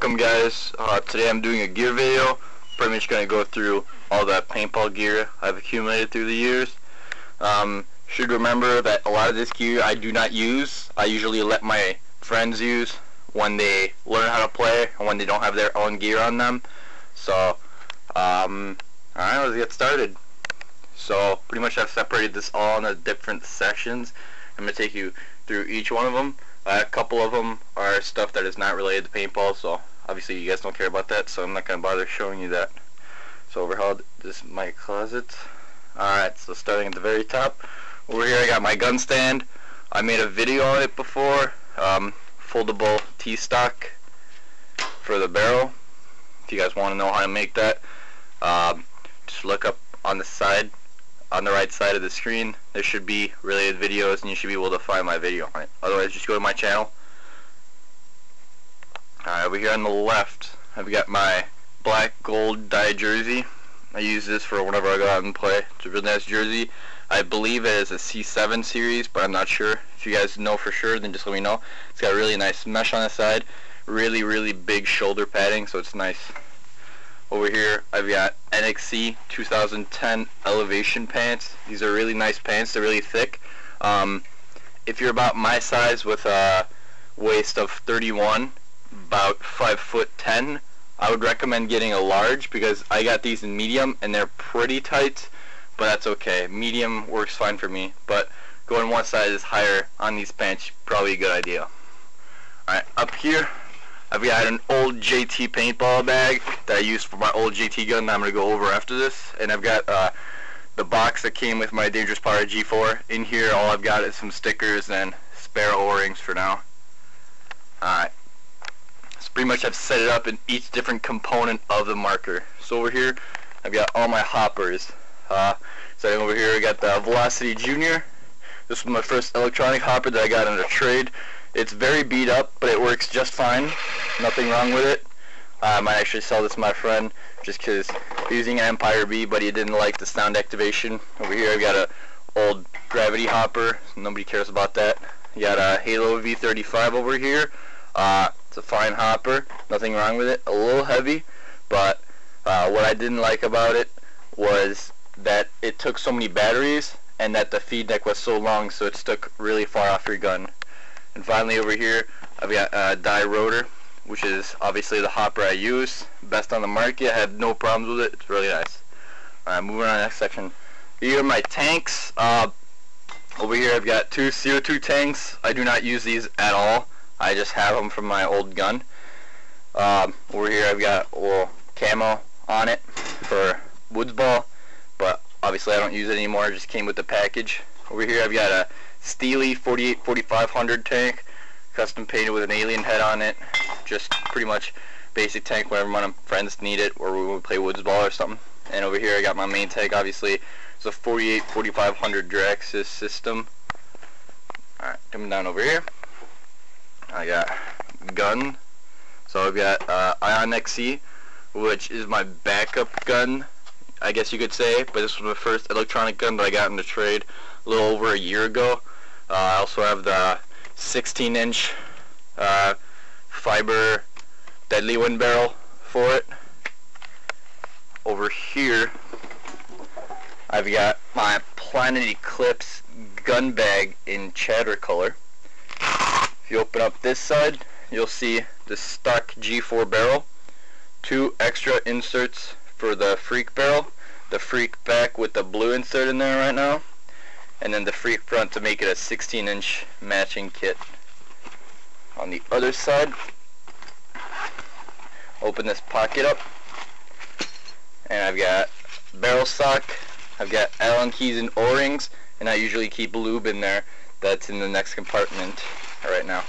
Welcome guys. Today I'm doing a gear video. Pretty much going to go through all the paintball gear I've accumulated through the years. Should remember that a lot of this gear I do not use. I usually let my friends use when they learn how to play and when they don't have their own gear on them. So, alright, let's get started. So, pretty much I've separated this all into different sections. I'm going to take you through each one of them. A couple of them are stuff that is not related to paintball, so obviously you guys don't care about that, so I'm not going to bother showing you that. So overall, this is my closet. Alright, so starting at the very top, over here I got my gun stand. I made a video on it before, foldable T-stock for the barrel. If you guys want to know how to make that, just look up on the side, on the right side of the screen. There should be related videos and you should be able to find my video on it. Otherwise, just go to my channel. Alright, over here on the left, I've got my black gold dye jersey. I use this for whenever I go out and play. It's a really nice jersey. I believe it is a C7 series, but I'm not sure. If you guys know for sure, then just let me know. It's got really nice mesh on the side. Really big shoulder padding, so it's nice. Over here, I've got NXC 2010 elevation pants. These are really nice pants. They're really thick. If you're about my size with a waist of 31, about 5'10", I would recommend getting a large because I got these in medium and they're pretty tight, but that's okay. Medium works fine for me, but going one size higher on these pants is probably a good idea. Alright, up here, I've got an old JT paintball bag that I used for my old JT gun that I'm going to go over after this. And I've got the box that came with my Dangerous Power G4. In here, all I've got is some stickers and spare O-rings for now. Alright. So pretty much I've set it up in each different component of the marker. So over here, I've got all my hoppers. Starting over here, I got the Velocity Junior. This was my first electronic hopper that I got in a trade. It's very beat up, but it works just fine. Nothing wrong with it. I might actually sell this to my friend just because he's using an Empire B, but he didn't like the sound activation. Over here I've got a old gravity hopper. Nobody cares about that. You got a Halo V35 over here. It's a fine hopper. Nothing wrong with it. A little heavy, but what I didn't like about it was that it took so many batteries and that the feed neck was so long, so it stuck really far off your gun. And finally over here, I've got a dye rotor, which is obviously the hopper I use. Best on the market. I have no problems with it. It's really nice. Alright, moving on to the next section. Here are my tanks. Over here I've got two CO2 tanks. I do not use these at all. I just have them from my old gun. Over here I've got a little camo on it for woods ball, but obviously I don't use it anymore. It just came with the package. Over here I've got a Steely 48-4500 tank, custom painted with an alien head on it. Just pretty much basic tank whenever my friends need it or we play woods ball or something. And over here I got my main tank. Obviously it's a 48-4500 Draxis system. Alright, coming down over here, I got gun. So I've got Ion XC, which is my backup gun, I guess you could say, but this was my first electronic gun that I got in the trade a little over a year ago. I also have the 16-inch fiber deadly wind barrel for it. Over here, I've got my Planet Eclipse gun bag in chatter color. If you open up this side, you'll see the stock G4 barrel, 2 extra inserts for the Freak barrel, the Freak back with the blue insert in there right now, and then the Freak front to make it a 16-inch matching kit. On the other side, open this pocket up, and I've got barrel stock, I've got Allen keys and O-rings, and I usually keep lube in there. That's in the next compartment right now.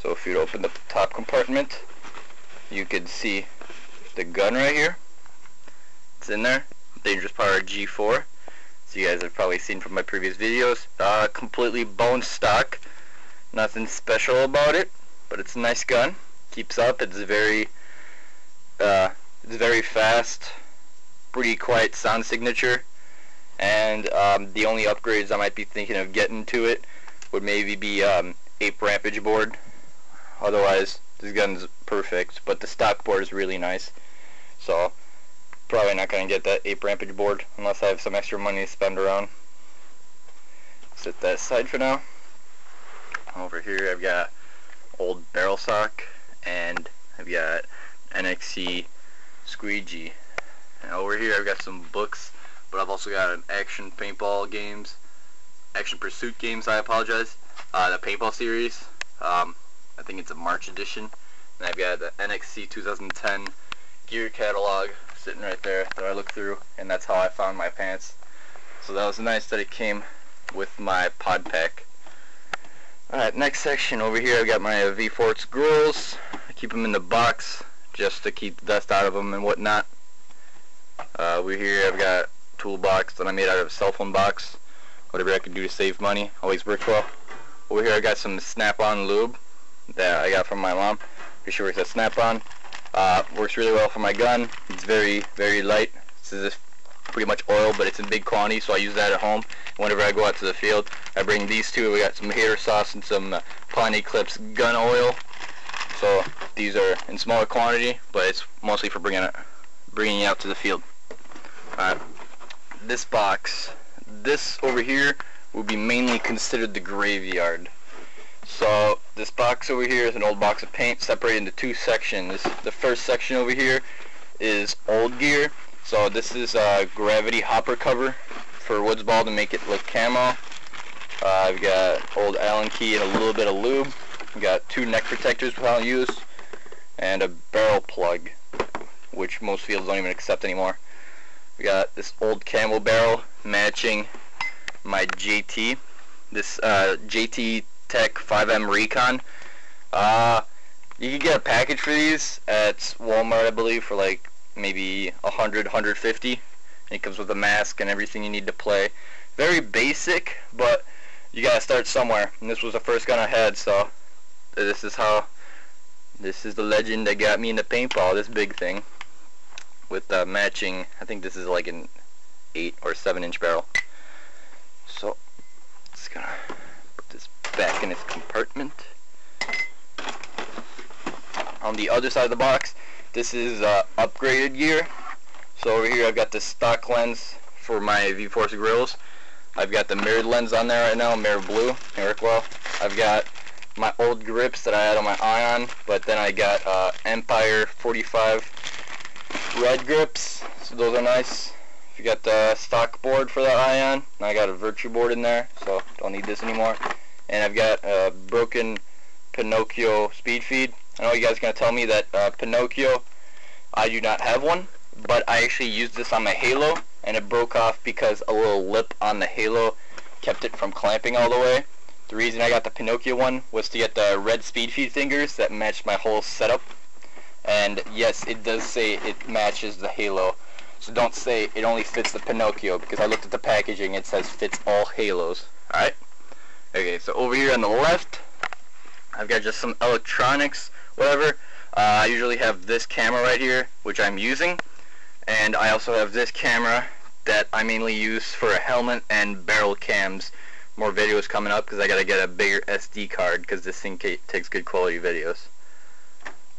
So if you open the top compartment, you could see the gun right here. It's in there, Dangerous Power G4. So you guys have probably seen from my previous videos. Completely bone stock. Nothing special about it, but it's a nice gun. Keeps up. It's very fast. pretty quiet sound signature. And the only upgrades I might be thinking of getting to it would maybe be 8 rampage board. Otherwise, this gun's perfect, but the stock board is really nice. So, probably not going to get that 8 rampage board unless I have some extra money to spend around. Set that aside for now. Over here I've got old barrel sock, and I've got NXC squeegee. And over here I've got some books, but I've also got an action paintball games, action pursuit games, I apologize, the paintball series. I think it's a March edition. And I've got the NXC 2010 gear catalog sitting right there that I looked through, and that's how I found my pants. So that was nice that it came with my pod pack. Alright, next section over here I've got my V-Force grills. I keep them in the box just to keep the dust out of them and whatnot. Over here I've got a toolbox that I made out of a cell phone box. Whatever I can do to save money always works well. Over here I got some Snap-on lube that I got from my mom. Pretty sure it's a Snap-on. Works really well for my gun. It's very, very light. This is pretty much oil, but it's in big quantity, so I use that at home. Whenever I go out to the field, I bring these two. We got some hater sauce and some Pawn Eclipse gun oil. So these are in smaller quantity, but it's mostly for bringing it out to the field. This box, this over here will be mainly considered the graveyard. So this box over here is an old box of paint separated into 2 sections. The first section over here is old gear. So this is a gravity hopper cover for woods ball to make it look camo. I've got old Allen key and a little bit of lube. I've got 2 neck protectors which I'll use, and a barrel plug, which most fields don't even accept anymore. We got this old camo barrel matching my JT. This JT Tech 5M Recon. You can get a package for these at Walmart, I believe, for like maybe 100, 150. And it comes with a mask and everything you need to play. Very basic, but you gotta start somewhere. And this was the first gun I had, so this is the legend that got me into paintball. This big thing with matching. I think this is like an 8 or 7 inch barrel. So just gonna put this back in its compartment. On the other side of the box, this is upgraded gear. So over here I've got the stock lens for my V-Force grills. I've got the mirrored lens on there right now, mirror blue, they work well. I've got my old grips that I had on my Ion, but then I got Empire 45 red grips, so those are nice. You got the stock board for that Ion, and I got a Virtue board in there, so don't need this anymore. And I've got a broken Pinocchio speed feed. I know you guys are going to tell me that Pinocchio, I do not have one, but I actually used this on my Halo, and it broke off because a little lip on the Halo kept it from clamping all the way. The reason I got the Pinocchio one was to get the red speed feed fingers that matched my whole setup. And yes, it does say it matches the Halo. So don't say it only fits the Pinocchio, because I looked at the packaging, it says fits all Halos. Alright? Okay, so over here on the left, I've got just some electronics, whatever. I usually have this camera right here, which I'm using. And I also have this camera that I mainly use for a helmet and barrel cams. More videos coming up because I gotta get a bigger SD card because this thing takes good quality videos.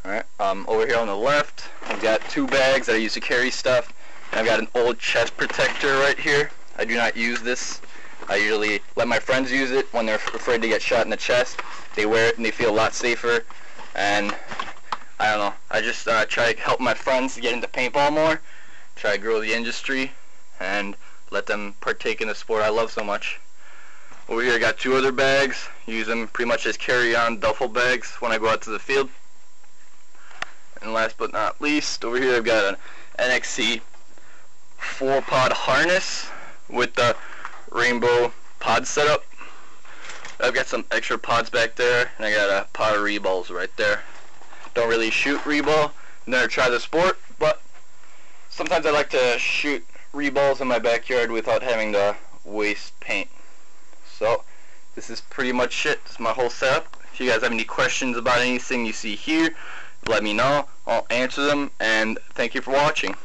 Alright, over here on the left, I've got 2 bags that I use to carry stuff. And I've got an old chest protector right here. I do not use this. I usually let my friends use it when they're afraid to get shot in the chest. They wear it and they feel a lot safer. And I don't know, I just try to help my friends get into paintball more. Try to grow the industry and let them partake in the sport I love so much. Over here I got 2 other bags. Use them pretty much as carry-on duffel bags when I go out to the field. And last but not least, over here I've got an NXC 4-pod harness with the rainbow pod setup. I've got some extra pods back there, and I got a pod of reballs right there. Don't really shoot reball, never try the sport, but sometimes I like to shoot reballs in my backyard without having to waste paint. So this is pretty much it. This is my whole setup. If you guys have any questions about anything you see here, let me know. I'll answer them, and thank you for watching.